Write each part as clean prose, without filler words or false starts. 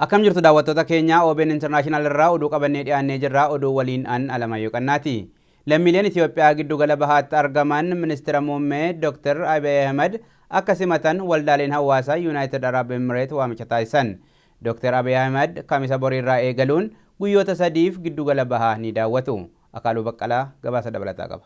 Akkam jirtu daawwattoota keenya OBN International irraa oduu qabannee dhiyaannee jirra. Oduu waliin an Alamayyoo Qannaati. Lammiileen Itoophiyaa giddu gala bahaatti argaman ministeera muummee Dr. Abiy Ahmed akka simatan waldaaleen hawaasaa United Arab Emirates waamicha taasisan. Dr. Abiy Ahmed kamisa borii irraa eegaluun guyyoota sadiif giddu gala bahaa ni daawwatu. Akaaluu Baqqalaa gabaasa dabalataa qaba.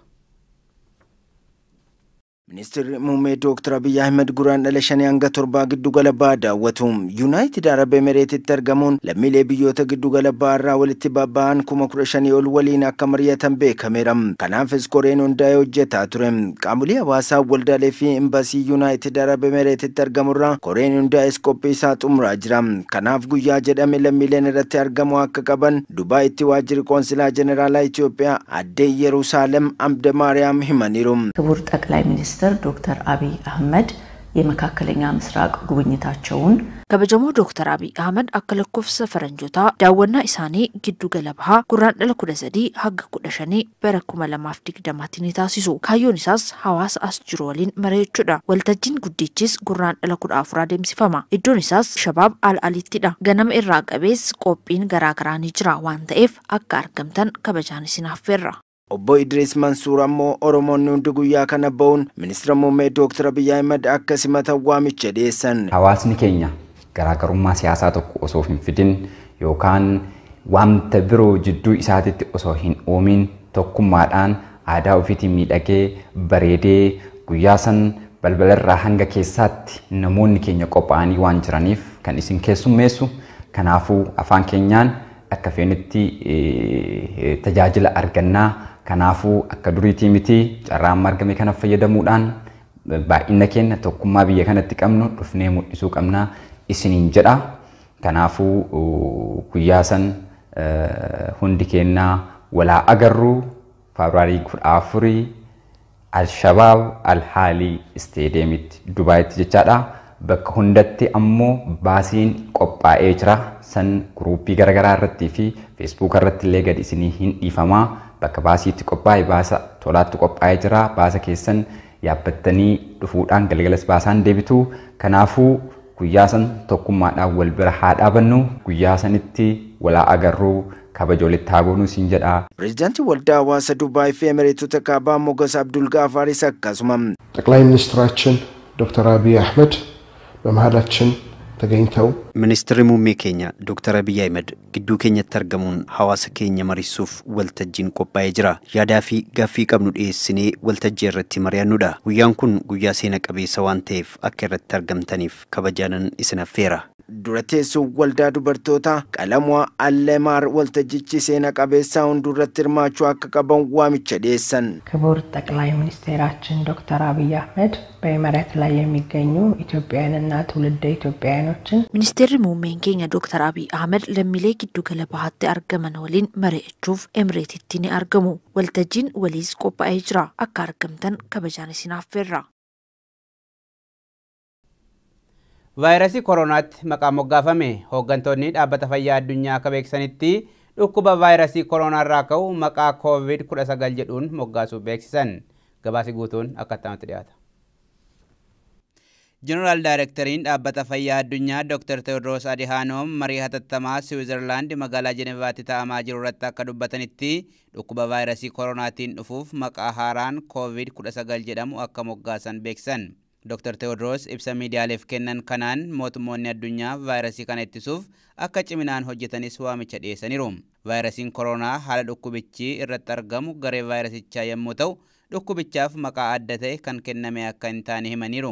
Ministeerri muummee Dr. Abiy Ahmed guraan dhala shanii hanga torbaa giddu gala bahaa daawwatu. United Arab Emirates argamuun lammiilee biyyoota giddu gala bahaa irraa walitti babba'an 15,000 ol waliin akka mari'atan beekameera. Kanaafis koreen hundaa'ee hojjetaa ture. Qaamolee hawaasaa waldaalee fi imbaasii United Arab Emirates argamurraa koreen hundaa'es qophii isaa xumuraa jira. Kanaaf guyyaa jedhame lammiileen irratti argamu akka qaban Dubaayitti waajjirri qoonsilaa jeneraalaa Itoophiyaa addee Yerusaalem Amda Maariyaam himaniiru. ክቡር ጠቅላይ ሚኒስትር ዶክተር አብይ አህመድ የመካከለኛ ምስራቅ ጉብኝታቸውን ከበጀሞ ዶክተር አብይ አህመድ አከለኮፍሰ ፈረንጆታ ዳወና ኢሳኔ ጊዱ ገለባሃ ጉራን ደለ ኩደሰዲ ሀግ ኩደሸኔ በረኩመ ለማፍዲክ ደማቲኒ ታሲሱ ካዮኒሳስ ሐዋስ አስጅሮሊን መሬቹዳ ወልተጂን ጉዲቺስ ጉራን ደለ ኩዳ አፍራ ደምሲፈማ ኢዶኒሳስ ሸባብ አልአሊቲዳ ገነም ኢራቀቤስ ቆጲን ገራገራኒ ጅራ ዋንተኤፍ አጋር ገምተን ከበጃኒ ሲናፈራ Obbo Idris Mansour ammoo Oromoon hundi guyyaa kana ba'uun ministeera muummee Dr. Abiy Ahmed akka simatan waamicha dhiyeessan. Hawaasni keenya garaagarummaa siyaasaa tokko osoo hin fidin yookaan wanta biroo jidduu isaatitti osoo hin uumin tokkummaadhaan aadaa ofiitiin miidhagee bareedee guyyaa san balbalarraa hanga keessaatti namoonni keenya qophaa'anii waan jiraniif kan isin keessummeessu. Kanaafuu afaan keenyaan akka feenitti tajaajila argannaa. Kanaafuu akka duriitii miti carraan margame kana fayyadamuudhaan baay'ina keenya tokkummaa biyya kanatti qabnu dhufnee mul'isuu qabna isiniin jedha. Kanaafuu guyyaa san hundi keenya walaa agarru Febraarii 14 Al-Shabaab Al-Haalii Isteediyeemitti Dubaayitti jechaadha. Bakka hundatti ammoo baasiin qophaa'ee jira. San gruupii garagaraa irratti fi Facebook irratti illee gad isinii hin dhiifamaa. Bakka baasiitti qophaa'e baasa tolaatti qophaa'ee jira. Baasa keessan yaabbattanii dhufuudhaan galgalas baasaan deebitu. Kanaafuu guyyaa san tokkummaadhaan wal bira haa dhaabannu. Guyyaa sanitti walaa agarruu kabaja walitti haa goonuu siin jedha. Pireezidaantii waldaa hawaasa Dubaay fi Emireetota Kaabaa Mogas Abdul Gaafaris akkasuma ጠቅላይ ሚኒስትራችን ዶክተር አብይ አህመድ በመሃላችን ተገኝተው ሚኒስትር muummee keenya Dr. Abiy Ahmed gidduu keenyatti argamuun hawaasa keenya mariisuuf waltajjiin qophaa'ee jira. Yaadaa fi gaaffii qabnu dhiyeessinee waltajjii irratti mari'annudha. Guyyaan kun guyyaa seena qabeessa waan ta'eef akka irratti argamtaniif kabajaanan isin affeera. Durateessu waldaa dubartoota qalamwa Allemar waltajjichi seena qabeessa hunduratti hirmaachuu akka qaban waamicha dhiyeessan. ክቡር ጠቅላይ ሚኒስትራችን ዶክተር አብይ አህመድ በኤሚሬት ላይ የሚገኙ ኢትዮጵያውያንና ትውልደ ኢትዮጵያውያኖችን ሚኒስቴርri muummeen keenya Dr. Abiy Ahmed lammiilee giddu gala bahaatti argaman waliin mari'achuuf Emireetitti ni argamu. Waltajjiin waliis qophaa'ee jira. Akka argamtan kabajaan isin affeerra. Vaayirasii koronaatti maqaa moggaafame hooggantoonni dhaabbata fayyaa addunyaa akka beeksisanitti dhukkuba vaayirasii koronaa irraa ka'u maqaa COVID-19 jedhuun moggaasuu beeksisan. Gabaasi guutuun akkattamatti dhiyaata. Jeneraal Daayireekteriin dhaabbata fayyaa addunyaa Dr. Tewoodiroos Adihaanoom marii hatattamaa Siwiizerlaand magaalaa Jenevaatti taa'amaa jiru irratti akka dubbatanitti dhukkuba vaayirasii koronaatiin dhufuuf maqaa haaraan COVID-19 jedhamu akka moggaasan beeksisan. Dr. Tewoodiroos ibsa miidiyaaleef kennan kanaan mootummoonni addunyaa vaayirasii kana ittisuuf akka ciminaan hojjetanis waamicha dhiyeessaniiru. Vaayirasiin koronaa haala dhukkubichi irratti argamu garee vaayirasichaa yommuu ta'u dhukkubichaaf maqaa adda ta'e kan kenname akka hin taane himaniiru.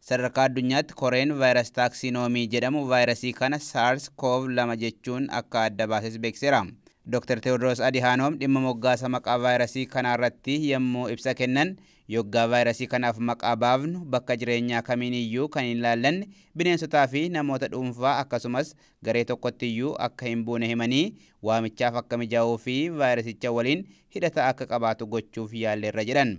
Sadarkaa addunyaatti koreen vaayirasii taaksinoomii jedhamu vaayirasii kana SARS-CoV-2 jechuun akka adda baases beeksiseera. Dr. Tewoodiroos Adihaanoom dhimma moggaasa maqaa vaayirasii kanaa irratti yommuu ibsa kennan yoggaa vaayirasii kanaaf maqaa baafnu bakka jireenyaa kamiiniyyuu kan hin ilaallanne bineensotaa fi namoota dhuunfaa akkasumas garee tokkottiyyuu akka hin buune himanii waamichaaf akka mijaa'uu fi vaayirasicha waliin hidhata akka qabaatu gochuuf yaalleerra jedhan.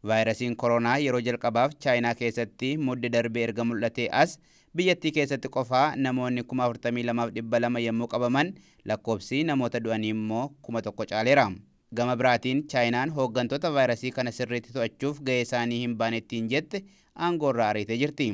Vaayirasiin koronaa yeroo jalqabaaf Chaayinaa keessatti mudde darbee erga mul'atee as biyyattii keessatti qofaa namoonni 42,200 yommuu qabaman lakkoofsi namoota du'anii immoo 1,000 caaleera. Gama biraatiin Chaayinaan hooggantoota vaayirasii kana sirriitti to'achuuf gahee isaanii hin baanettiin jette aangoorraa ariitee jirti.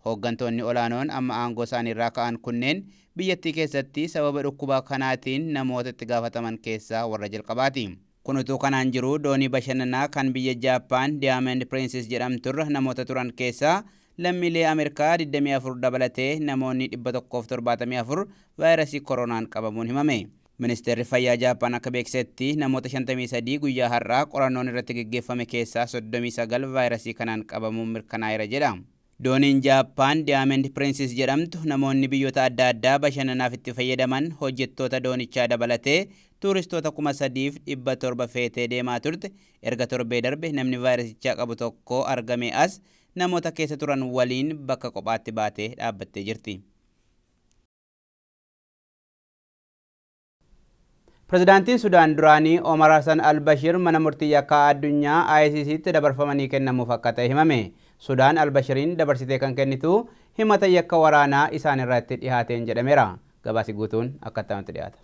Hooggantoonni olaanoon amma aangoo isaaniirraa ka'an kunneen biyyattii keessatti sababa dhukkuba kanaatiin namoota itti gaafataman keessaa warra jalqabaati. Kun utuu kanaan jiru doonii bashannanaa kan biyya Jaappaan Diamond Princess jedhamturra namoota turan keessaa lammiilee Ameerikaa 24 dabalatee namoonni 174 vaayirasii koronaan qabamuun himame. Ministeerri Fayyaa Jaappaan akka beeksisetti namoota 53 guyyaa har'aa qorannoon irratti gaggeeffame keessaa 39 vaayirasii kanaan qabamuun mirkanaa'eera jedha. Dooniin Jaappaan Diamond Princess jedhamtu namoonni biyyoota adda addaa bashannanaaf itti fayyadaman hojjettoota doonichaa dabalatee tuuristoota 3,700 feetee deemaa turte. Erga torbee darbe namni vaayirasichaa qabu tokko argame as namoota keessa turan waliin bakka kophaatti baatee dhaabbattee jirti. Pirezidaantiin Sudaan duraanii Omar Hassan al-Bashir mana murtii yakkaa addunyaa ICC'tti dabarfamanii kennamuuf akka ta'e himame. Sudaan al-Bashiriin dabarsitee kan kennitu himata yakka waraanaa isaan irratti dhihaateen jedhameera. Gabaasi guutuun akkattamatti dhiyaata.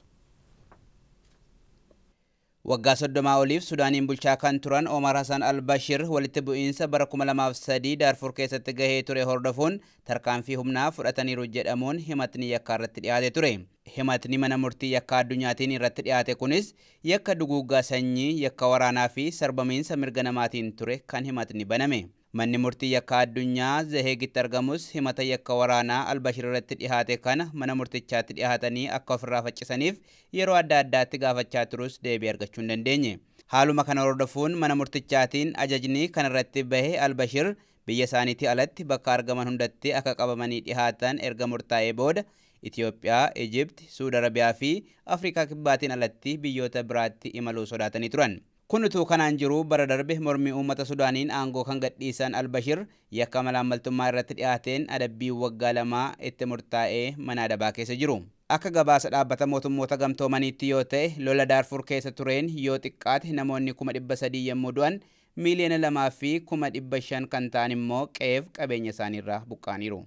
Waggaa 30 oliif Sudaaniin bulchaa kan turan Omar Hassan al-Bashir walitti bu'iinsa bara 2003 Darfur keessatti gahee ture hordofuun tarkaanfii humnaa fudhataniiru jedhamuun himatni yakkaa irratti dhiyaate ture. Himatni mana murtii yakkaa addunyaatiin irratti dhiyaate kunis yakka duguuggaa sanyii, yakka waraanaa fi sarbamiinsa mirga namaatiin ture kan himatni baname. Manni murtii yakkaa addunyaa Zeheegitti argamus himata yakka waraanaa al-Bashir irratti dhiyaate kana mana murtichaatti dhiyaatanii akka ofirraa faccisaniif yeroo adda addaatti gaafachaa turus deebii argachuu hin dandeenye. Haaluma kana hordofuun mana murtichaatiin ajajni kan irratti bahe al-Bashir biyya isaaniitii alatti bakka argaman hundatti akka qabamanii dhiyaatan erga murtaa'ee booda Itoophiyaa, Ijipti, Suudi Arabiyaa fi Afrikaa kibbaatiin alatti biyyoota biraatti imaluu sodaatanii turan. Kun utuu kanaan jiru bara darbe mormii uummata Sudaaniin aangoo kan gadhiisan al-Bashir yakka malaammaltummaa irratti dhiyaateen adabbii waggaa 2 itti murtaa'ee mana adabaa keessa jiru. Akka gabaasa dhaabbata mootummoota gamtoomaniitti yoo ta'e lola Daarfur keessa tureen yoo xiqqaate namoonni 300,000 yommuu du'an miiliyoona 2 fi 500,000 kan ta'an immoo qe'eef qabeenya isaaniirraa buqqaaniiru.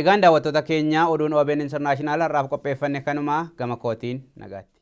Egaan daawwattoota keenya oduun OBN International har'aaf qopheeffanne kanuma gama kootiin nagaatti.